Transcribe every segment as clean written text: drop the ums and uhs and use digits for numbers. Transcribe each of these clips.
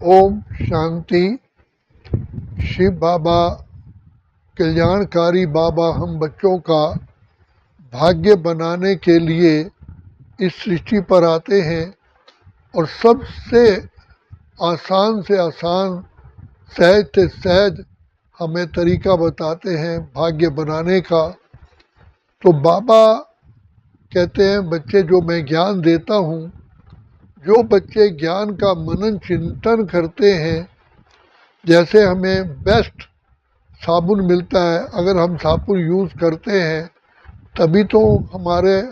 ओम शांति। शिव बाबा कल्याणकारी बाबा हम बच्चों का भाग्य बनाने के लिए इस सृष्टि पर आते हैं और सबसे आसान से आसान, सहज से सहज हमें तरीका बताते हैं भाग्य बनाने का। तो बाबा कहते हैं बच्चे जो मैं ज्ञान देता हूँ, जो बच्चे ज्ञान का मनन चिंतन करते हैं, जैसे हमें बेस्ट साबुन मिलता है, अगर हम साबुन यूज़ करते हैं तभी तो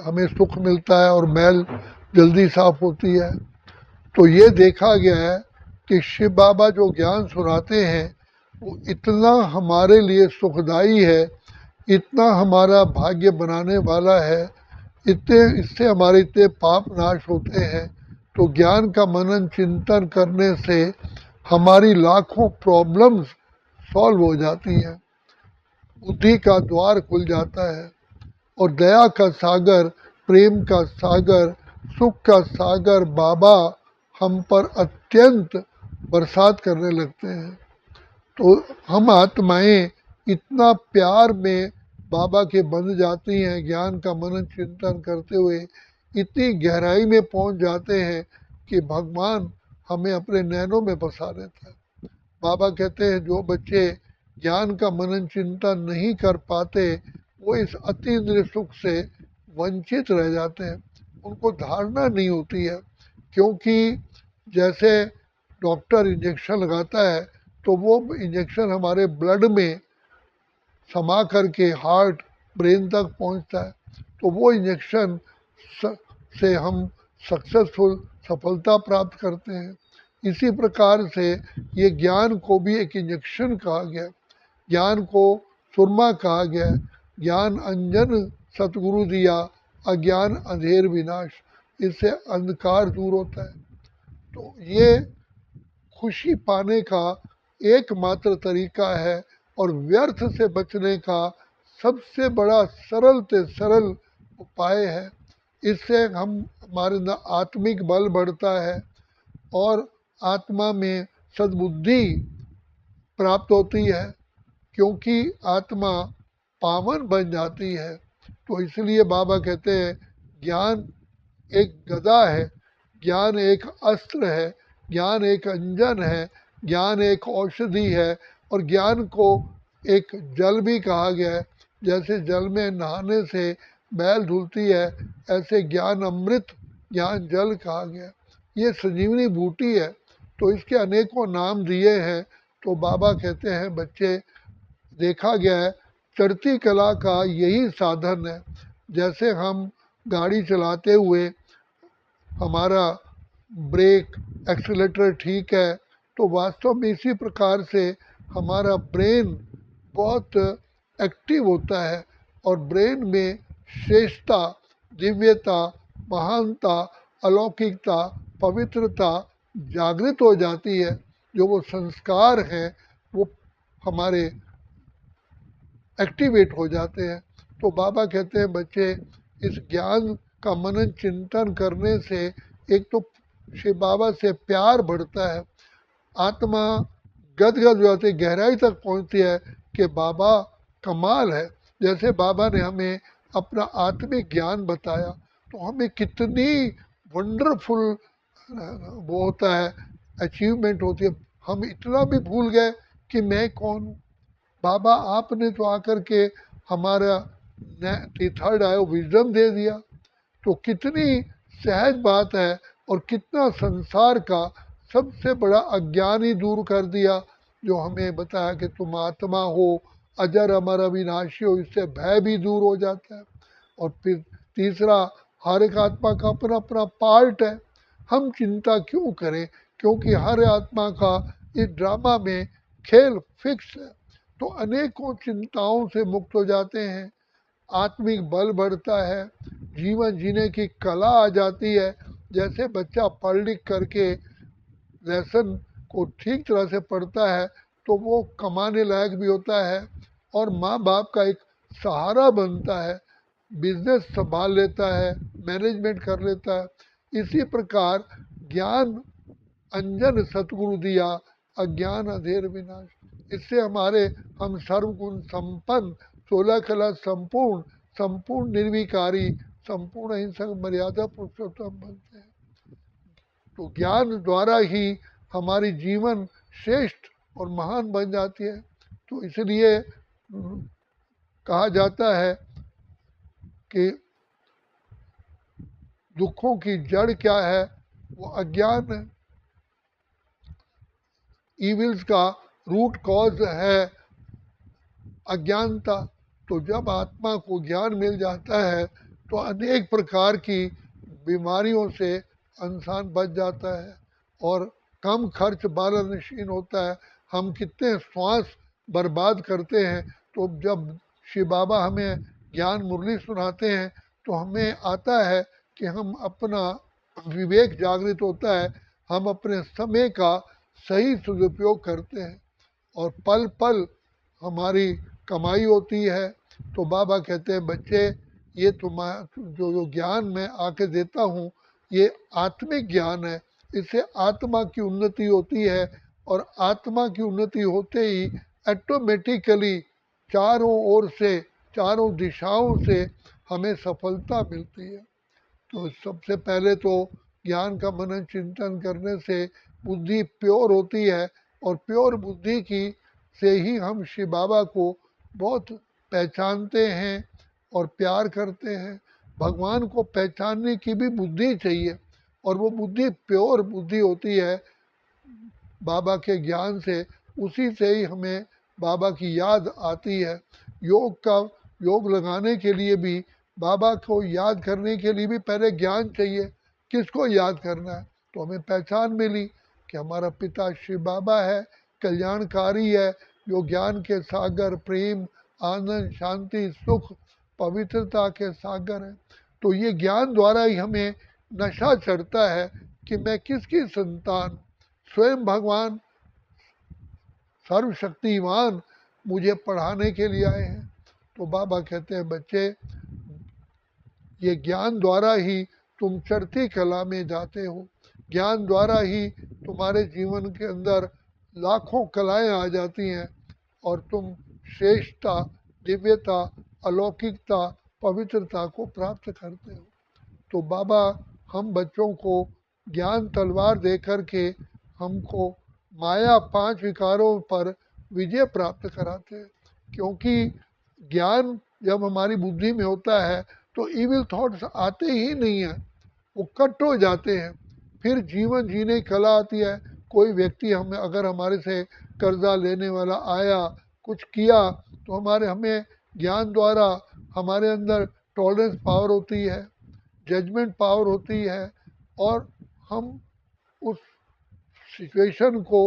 हमें सुख मिलता है और मैल जल्दी साफ होती है। तो ये देखा गया है कि शिव बाबा जो ज्ञान सुनाते हैं वो इतना हमारे लिए सुखदाई है, इतना हमारा भाग्य बनाने वाला है, इससे हमारे इतने पाप नाश होते हैं। तो ज्ञान का मनन चिंतन करने से हमारी लाखों प्रॉब्लम्स सॉल्व हो जाती हैं, बुद्धि का द्वार खुल जाता है और दया का सागर, प्रेम का सागर, सुख का सागर बाबा हम पर अत्यंत बरसात करने लगते हैं। तो हम आत्माएं इतना प्यार में बाबा के बंध जाती हैं, ज्ञान का मनन चिंतन करते हुए इतनी गहराई में पहुंच जाते हैं कि भगवान हमें अपने नैनों में बसा लेता है। बाबा कहते हैं जो बच्चे ज्ञान का मनन चिंतन नहीं कर पाते वो इस अतीन्द्रिय सुख से वंचित रह जाते हैं, उनको धारणा नहीं होती है। क्योंकि जैसे डॉक्टर इंजेक्शन लगाता है तो वो इंजेक्शन हमारे ब्लड में समा करके हार्ट ब्रेन तक पहुंचता है, तो वो इंजेक्शन से हम सफलता प्राप्त करते हैं। इसी प्रकार से ये ज्ञान को भी एक इंजेक्शन कहा गया, ज्ञान को सुरमा कहा गया। ज्ञान अंजन सतगुरु दिया, अज्ञान अंधेर विनाश, इससे अंधकार दूर होता है। तो ये खुशी पाने का एकमात्र तरीका है और व्यर्थ से बचने का सबसे बड़ा सरल से सरल उपाय है। इससे हमारे अंदर आत्मिक बल बढ़ता है और आत्मा में सद्बुद्धि प्राप्त होती है, क्योंकि आत्मा पावन बन जाती है। तो इसलिए बाबा कहते हैं ज्ञान एक गदा है, ज्ञान एक अस्त्र है, ज्ञान एक अंजन है, ज्ञान एक औषधि है और ज्ञान को एक जल भी कहा गया है। जैसे जल में नहाने से मैल धुलती है, ऐसे ज्ञान अमृत, ज्ञान जल कहा गया। ये संजीवनी बूटी है, तो इसके अनेकों नाम दिए हैं। तो बाबा कहते हैं बच्चे, देखा गया है चढ़ती कला का यही साधन है। जैसे हम गाड़ी चलाते हुए हमारा ब्रेक एक्सीलेटर ठीक है, तो वास्तव में इसी प्रकार से हमारा ब्रेन बहुत एक्टिव होता है और ब्रेन में श्रेष्ठता, दिव्यता, महानता, अलौकिकता, पवित्रता जागृत हो जाती है। जो वो संस्कार हैं वो हमारे एक्टिवेट हो जाते हैं। तो बाबा कहते हैं बच्चे इस ज्ञान का मनन चिंतन करने से एक तो शिव बाबा से प्यार बढ़ता है, आत्मा गदगद हो जाती, गहराई तक पहुंचती है कि बाबा कमाल है। जैसे बाबा ने हमें अपना आत्मिक ज्ञान बताया तो हमें कितनी वंडरफुल वो होता है, अचीवमेंट होती है। हम इतना भी भूल गए कि मैं कौन हूँ। बाबा आपने तो आकर के हमारा थर्ड आयो विजडम दे दिया, तो कितनी सहज बात है और कितना संसार का सबसे बड़ा अज्ञान ही दूर कर दिया। जो हमें बताया कि तुम आत्मा हो, अजर अमर अविनाशी हो, इससे भय भी दूर हो जाता है। और फिर तीसरा, हर एक आत्मा का अपना अपना पार्ट है, हम चिंता क्यों करें, क्योंकि हर आत्मा का इस ड्रामा में खेल फिक्स है। तो अनेकों चिंताओं से मुक्त हो जाते हैं, आत्मिक बल बढ़ता है, जीवन जीने की कला आ जाती है। जैसे बच्चा पढ़ लिख करके लेसन को ठीक तरह से पढ़ता है तो वो कमाने लायक भी होता है और माँ बाप का एक सहारा बनता है, बिजनेस संभाल लेता है, मैनेजमेंट कर लेता है। इसी प्रकार ज्ञान अंजन सतगुरु दिया अज्ञान अधेर विनाश। इससे हम सर्वगुण संपन्न, 16 कला संपूर्ण, संपूर्ण निर्विकारी, संपूर्ण अहिंसक मर्यादा पुरुषोत्तम बनते हैं। तो ज्ञान द्वारा ही हमारी जीवन श्रेष्ठ और महान बन जाती है। तो इसलिए कहा जाता है कि दुखों की जड़ क्या है, वो अज्ञान है। इविल्स का रूट कॉज है अज्ञानता। तो जब आत्मा को ज्ञान मिल जाता है तो अनेक प्रकार की बीमारियों से इंसान बच जाता है और कम खर्च बाला नशीन होता है। हम कितने श्वास बर्बाद करते हैं, तो जब शिव बाबा हमें ज्ञान मुरली सुनाते हैं तो हमें आता है कि हम अपना विवेक जागृत होता है, हम अपने समय का सही सदुपयोग करते हैं और पल पल हमारी कमाई होती है। तो बाबा कहते हैं बच्चे, ये जो ज्ञान मैं आके देता हूँ ये आत्मिक ज्ञान है, इससे आत्मा की उन्नति होती है और आत्मा की उन्नति होते ही ऑटोमेटिकली चारों ओर से, चारों दिशाओं से हमें सफलता मिलती है। तो सबसे पहले तो ज्ञान का मनन चिंतन करने से बुद्धि प्योर होती है और प्योर बुद्धि की से ही हम शिव बाबा को बहुत पहचानते हैं और प्यार करते हैं। भगवान को पहचानने की भी बुद्धि चाहिए और वो बुद्धि प्योर बुद्धि होती है बाबा के ज्ञान से, उसी से ही हमें बाबा की याद आती है। योग लगाने के लिए भी, बाबा को याद करने के लिए भी पहले ज्ञान चाहिए। किसको याद करना है, तो हमें पहचान मिली कि हमारा पिता शिव बाबा है, कल्याणकारी है, जो ज्ञान के सागर, प्रेम, आनंद, शांति, सुख, पवित्रता के सागर है। तो ये ज्ञान द्वारा ही हमें नशा चढ़ता है कि मैं किसकी संतान, स्वयं भगवान सर्वशक्तिमान मुझे पढ़ाने के लिए आए हैं। तो बाबा कहते हैं बच्चे, ये ज्ञान द्वारा ही तुम चढ़ती कला में जाते हो, ज्ञान द्वारा ही तुम्हारे जीवन के अंदर लाखों कलाएं आ जाती हैं और तुम श्रेष्ठता, दिव्यता, अलौकिकता, पवित्रता को प्राप्त करते हो। तो बाबा हम बच्चों को ज्ञान तलवार दे करके हमको माया 5 विकारों पर विजय प्राप्त कराते हैं। क्योंकि ज्ञान जब हमारी बुद्धि में होता है तो इविल थॉट्स आते ही नहीं हैं, वो कट हो जाते हैं। फिर जीवन जीने की कला आती है। कोई व्यक्ति हमें अगर हमारे से कर्जा लेने वाला आया, कुछ किया, तो हमें ज्ञान द्वारा हमारे अंदर टॉलरेंस पावर होती है, जजमेंट पावर होती है और हम उस सिचुएशन को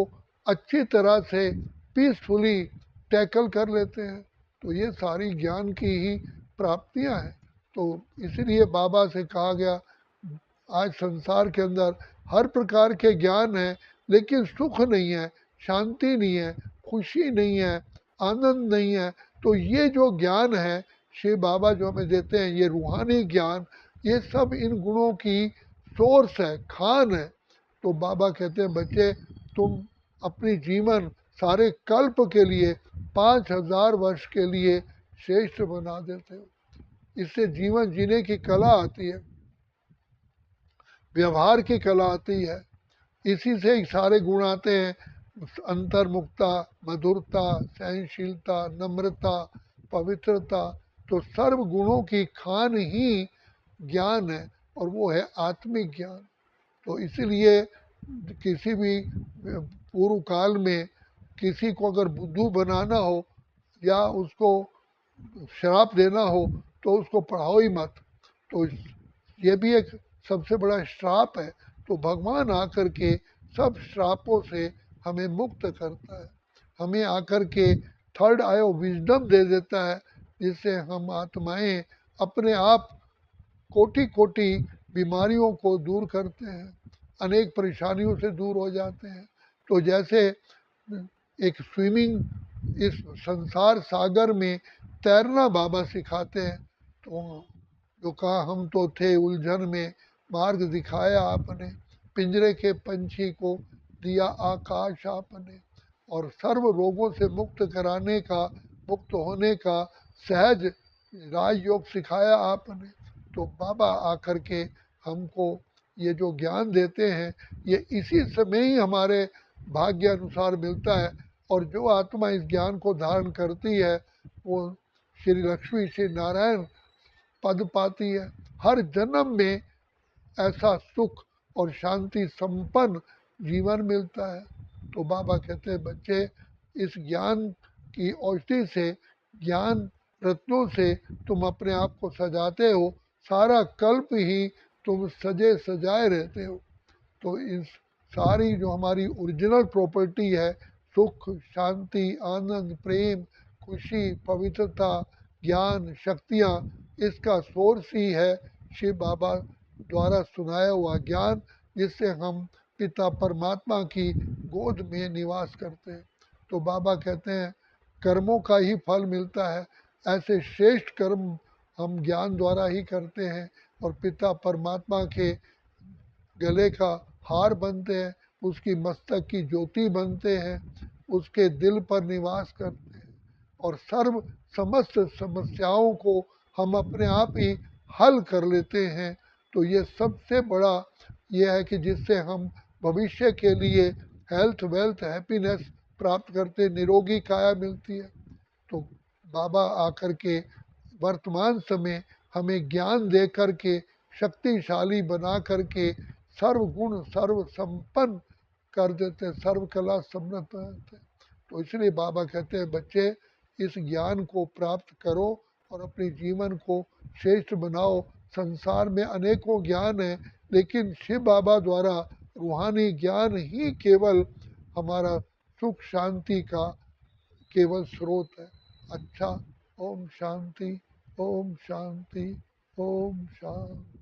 अच्छी तरह से पीसफुली टैकल कर लेते हैं। तो ये सारी ज्ञान की ही प्राप्तियां हैं। तो इसीलिए बाबा से कहा गया, आज संसार के अंदर हर प्रकार के ज्ञान है लेकिन सुख नहीं है, शांति नहीं है, खुशी नहीं है, आनंद नहीं है। तो ये जो ज्ञान है शिव बाबा जो हमें देते हैं, ये रूहानी ज्ञान, ये सब इन गुणों की सोर्स है, खान है। तो बाबा कहते हैं बच्चे, तुम अपनी जीवन सारे कल्प के लिए 5000 वर्ष के लिए श्रेष्ठ बना देते हो। इससे जीवन जीने की कला आती है, व्यवहार की कला आती है, इसी से सारे गुण आते हैं, अंतर्मुखता, मधुरता, सहनशीलता, नम्रता, पवित्रता। तो सर्व गुणों की खान ही ज्ञान है और वो है आत्मिक ज्ञान। तो इसीलिए किसी भी पूर्व काल में किसी को अगर बुद्धू बनाना हो या उसको श्राप देना हो तो उसको पढ़ाओ ही मत। तो ये भी एक सबसे बड़ा श्राप है। तो भगवान आकर के सब श्रापों से हमें मुक्त करता है, हमें आकर के थर्ड आई ऑफ विजडम दे देता है, जिससे हम आत्माएं अपने आप कोटि कोटि बीमारियों को दूर करते हैं, अनेक परेशानियों से दूर हो जाते हैं। तो जैसे एक स्विमिंग इस संसार सागर में तैरना बाबा सिखाते हैं। तो जो कहा, हम तो थे उलझन में, मार्ग दिखाया आपने, पिंजरे के पंछी को दिया आकाश आपने, और सर्व रोगों से मुक्त कराने का, मुक्त होने का सहज राजयोग सिखाया आपने। तो बाबा आकर के हमको ये जो ज्ञान देते हैं, ये इसी समय ही हमारे भाग्य अनुसार मिलता है। और जो आत्मा इस ज्ञान को धारण करती है वो श्री लक्ष्मी श्री नारायण पद पाती है। हर जन्म में ऐसा सुख और शांति संपन्न जीवन मिलता है। तो बाबा कहते हैं बच्चे, इस ज्ञान की औषधि से, ज्ञान रत्नों से तुम अपने आप को सजाते हो, सारा कल्प ही तुम सजे सजाए रहते हो। तो इस सारी जो हमारी ओरिजिनल प्रॉपर्टी है, सुख शांति आनंद प्रेम खुशी पवित्रता ज्ञान शक्तियाँ, इसका सोर्स ही है शिव बाबा द्वारा सुनाया हुआ ज्ञान, जिससे हम पिता परमात्मा की गोद में निवास करते हैं। तो बाबा कहते हैं कर्मों का ही फल मिलता है, ऐसे श्रेष्ठ कर्म हम ज्ञान द्वारा ही करते हैं और पिता परमात्मा के गले का हार बनते हैं, उसकी मस्तक की ज्योति बनते हैं, उसके दिल पर निवास करते हैं और सर्व समस्त समस्याओं को हम अपने आप ही हल कर लेते हैं। तो ये सबसे बड़ा ये है कि जिससे हम भविष्य के लिए हेल्थ वेल्थ हैप्पीनेस प्राप्त करते, निरोगी काया मिलती है। तो बाबा आकर के वर्तमान समय हमें ज्ञान दे कर के शक्तिशाली बना करके सर्व गुण सर्व संपन्न कर देते, सर्व कला समृद्ध रहते। तो इसलिए बाबा कहते हैं बच्चे, इस ज्ञान को प्राप्त करो और अपने जीवन को श्रेष्ठ बनाओ। संसार में अनेकों ज्ञान है, लेकिन शिव बाबा द्वारा रूहानी ज्ञान ही केवल हमारा सुख शांति का केवल स्रोत है। अच्छा, ओम शांति, ओम शांति, ओम शांति।